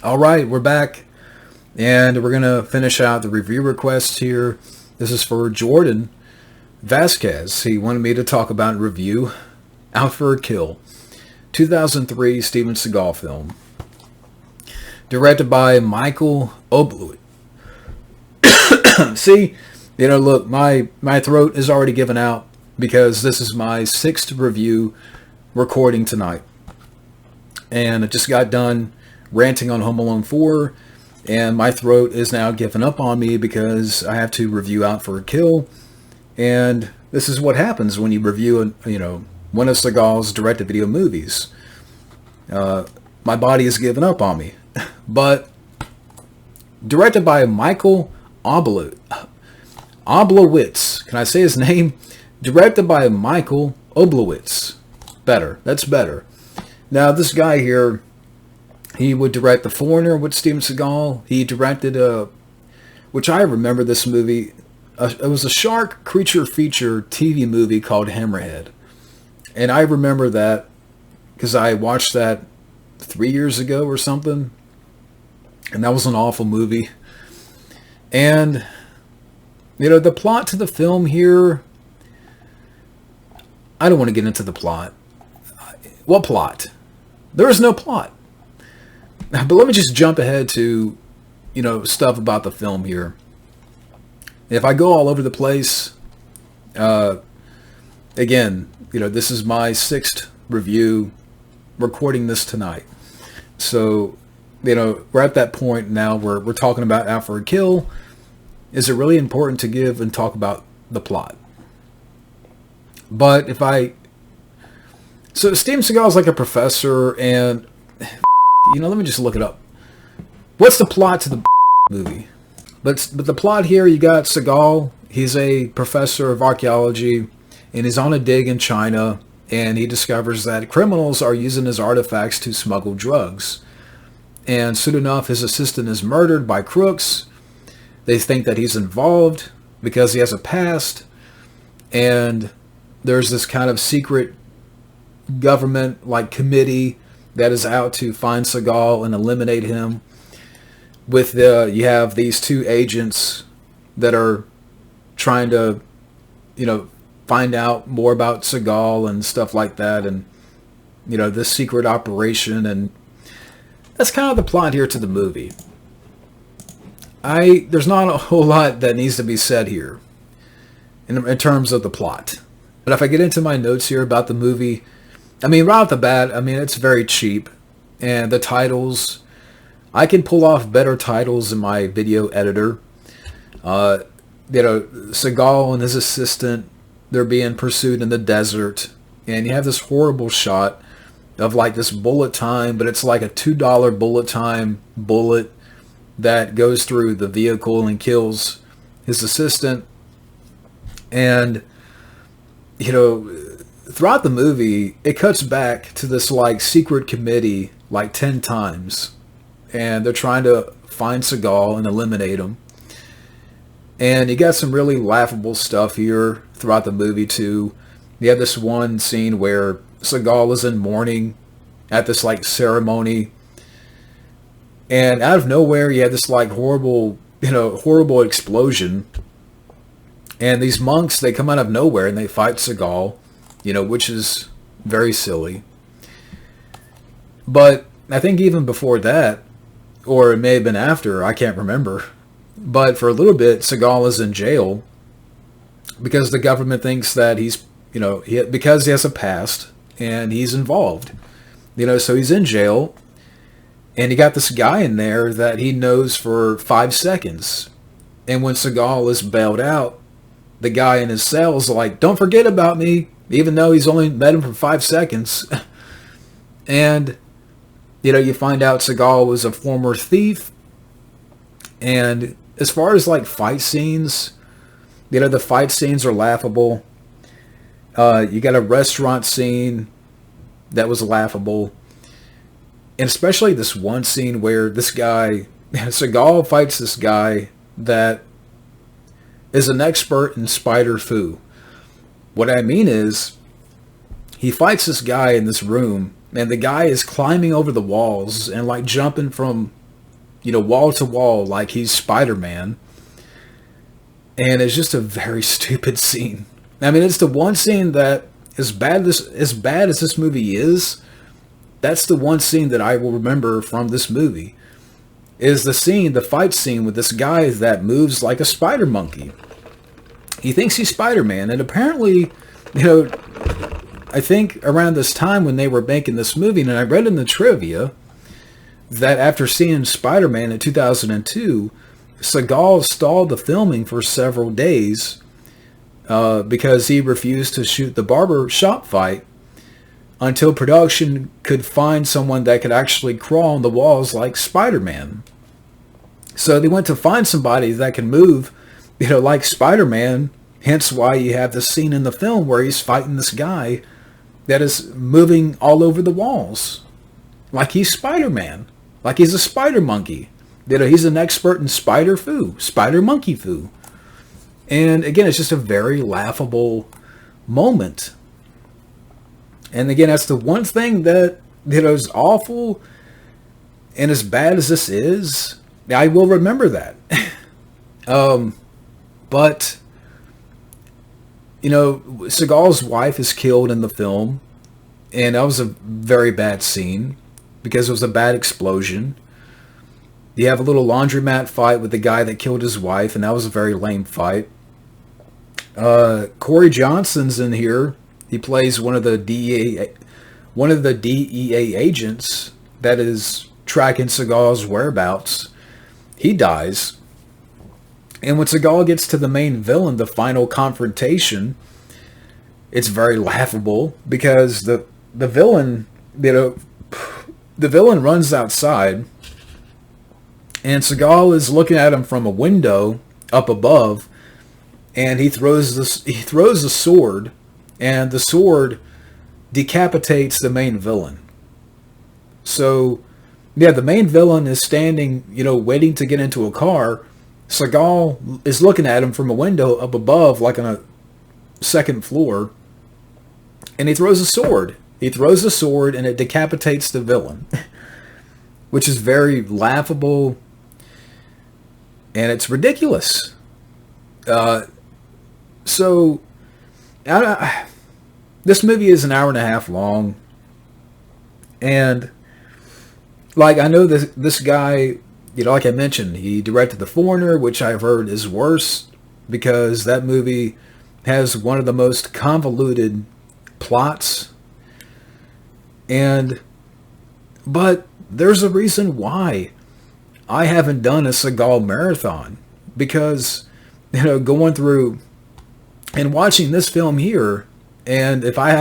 All right, we're back, and we're gonna finish out the review request here. This is for Jordon Vazquez. He wanted me to talk about and review Out for a Kill, 2003 Steven Seagal film, directed by Michael Oblowit. See, look, my throat is already given out because this is my 6th review recording tonight, and I just got done ranting on Home Alone 4, and my throat is now giving up on me because I have to review Out for a Kill, and this is what happens when you review, one of Seagal's direct-to-video movies. My body is giving up on me. But directed by Michael Oblowitz. Can I say his name? Directed by Michael Oblowitz. Better. That's better. Now, this guy here, he would direct The Foreigner with Steven Seagal. He directed, which I remember this movie. It was a shark creature feature TV movie called Hammerhead. And I remember that because I watched that 3 years ago or something. And that was an awful movie. And, the plot to the film here, I don't want to get into the plot. What plot? There is no plot. But let me just jump ahead to, stuff about the film here. If I go all over the place, again, this is my 6th review, recording this tonight. So, we're at that point now where we're talking about Out for a Kill. Is it really important to give and talk about the plot? But so Steven Seagal is like a professor, and let me just look it up. What's the plot to the movie? But the plot here, you got Seagal. He's a professor of archaeology, and he's on a dig in China, and he discovers that criminals are using his artifacts to smuggle drugs. And soon enough, his assistant is murdered by crooks. They think that he's involved because he has a past, and there's this kind of secret government committee that is out to find Seagal and eliminate him. You have these 2 agents that are trying to, find out more about Seagal and stuff like that, and this secret operation, and that's kind of the plot here to the movie. There's not a whole lot that needs to be said here in terms of the plot. But if I get into my notes here about the movie, right off the bat, it's very cheap. And the titles, I can pull off better titles in my video editor. Seagal and his assistant, they're being pursued in the desert. And you have this horrible shot of this bullet time, but it's like a $2 bullet time bullet that goes through the vehicle and kills his assistant. And, throughout the movie, it cuts back to this secret committee 10 times. And they're trying to find Seagal and eliminate him. And you got some really laughable stuff here throughout the movie too. You have this one scene where Seagal is in mourning at this ceremony. And out of nowhere, you have this horrible explosion. And these monks, they come out of nowhere and they fight Seagal, which is very silly. But I think even before that, or it may have been after, I can't remember. But for a little bit, Seagal is in jail because the government thinks that he's, because he has a past and he's involved. So he's in jail. And you got this guy in there that he knows for 5 seconds. And when Seagal is bailed out, the guy in his cell is like, don't forget about me, even though he's only met him for 5 seconds. And, you find out Seagal was a former thief. And as far as fight scenes, the fight scenes are laughable. You got a restaurant scene that was laughable. And especially this one scene where this guy, Seagal fights this guy that is an expert in spider foo. What I mean is, he fights this guy in this room, and the guy is climbing over the walls and jumping from, wall to wall like he's Spider-Man. And it's just a very stupid scene. I mean, it's the one scene that, as bad as this movie is, that's the one scene that I will remember from this movie. Is the fight scene with this guy that moves like a spider monkey. He thinks he's Spider-Man, and apparently, I think around this time when they were making this movie, and I read in the trivia that after seeing Spider-Man in 2002, Seagal stalled the filming for several days because he refused to shoot the barber shop fight until production could find someone that could actually crawl on the walls like Spider-Man. So they went to find somebody that can move, like Spider-Man, hence why you have this scene in the film where he's fighting this guy that is moving all over the walls. Like he's Spider-Man. Like he's a spider monkey. He's an expert in spider monkey foo. And again, it's just a very laughable moment. And again, that's the one thing that, is awful. And as bad as this is, I will remember that. But, Seagal's wife is killed in the film. And that was a very bad scene because it was a bad explosion. You have a little laundromat fight with the guy that killed his wife, and that was a very lame fight. Corey Johnson's in here. He plays one of the DEA agents that is tracking Seagal's whereabouts. He dies. And when Seagal gets to the main villain, the final confrontation, it's very laughable because the villain, the villain runs outside, and Seagal is looking at him from a window up above, and he throws a sword, and the sword decapitates the main villain. So, yeah, the main villain is standing, waiting to get into a car. Seagal is looking at him from a window up above, like on a second floor, and he throws a sword. He throws the sword, and it decapitates the villain, which is very laughable, and it's ridiculous. So, this movie is an hour and a half long, and I know this guy, like I mentioned, he directed The Foreigner, which I've heard is worse because that movie has one of the most convoluted plots. But there's a reason why I haven't done a Seagal marathon, because, going through and watching this film here, and if I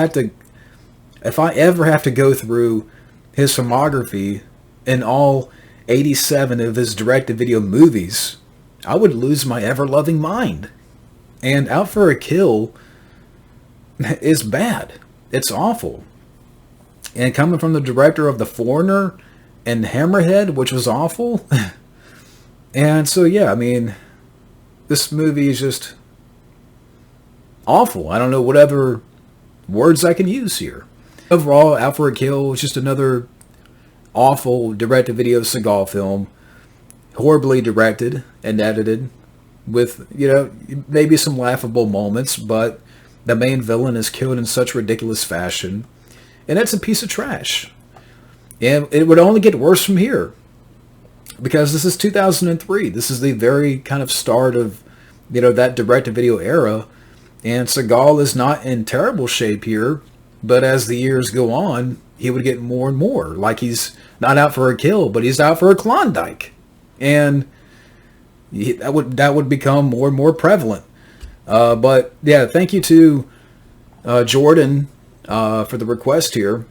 ever have to go through his filmography in all 87 of his direct-to-video movies, I would lose my ever-loving mind. And Out for a Kill is bad. It's awful. And coming from the director of The Foreigner and Hammerhead, which was awful. And so, yeah, I mean, this movie is just awful. I don't know what other words I can use here. Overall, Out for a Kill is just another awful direct-to-video Seagal film. Horribly directed and edited with, maybe some laughable moments, but the main villain is killed in such ridiculous fashion. And it's a piece of trash. And it would only get worse from here. Because this is 2003. This is the very kind of start of, that direct-to-video era. And Seagal is not in terrible shape here. But as the years go on, he would get more and more. Like he's not out for a kill, but he's out for a Klondike. And that would become more and more prevalent. But, yeah, thank you to Jordon for the request here.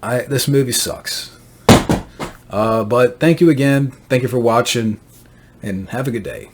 This movie sucks. But thank you again. Thank you for watching, and have a good day.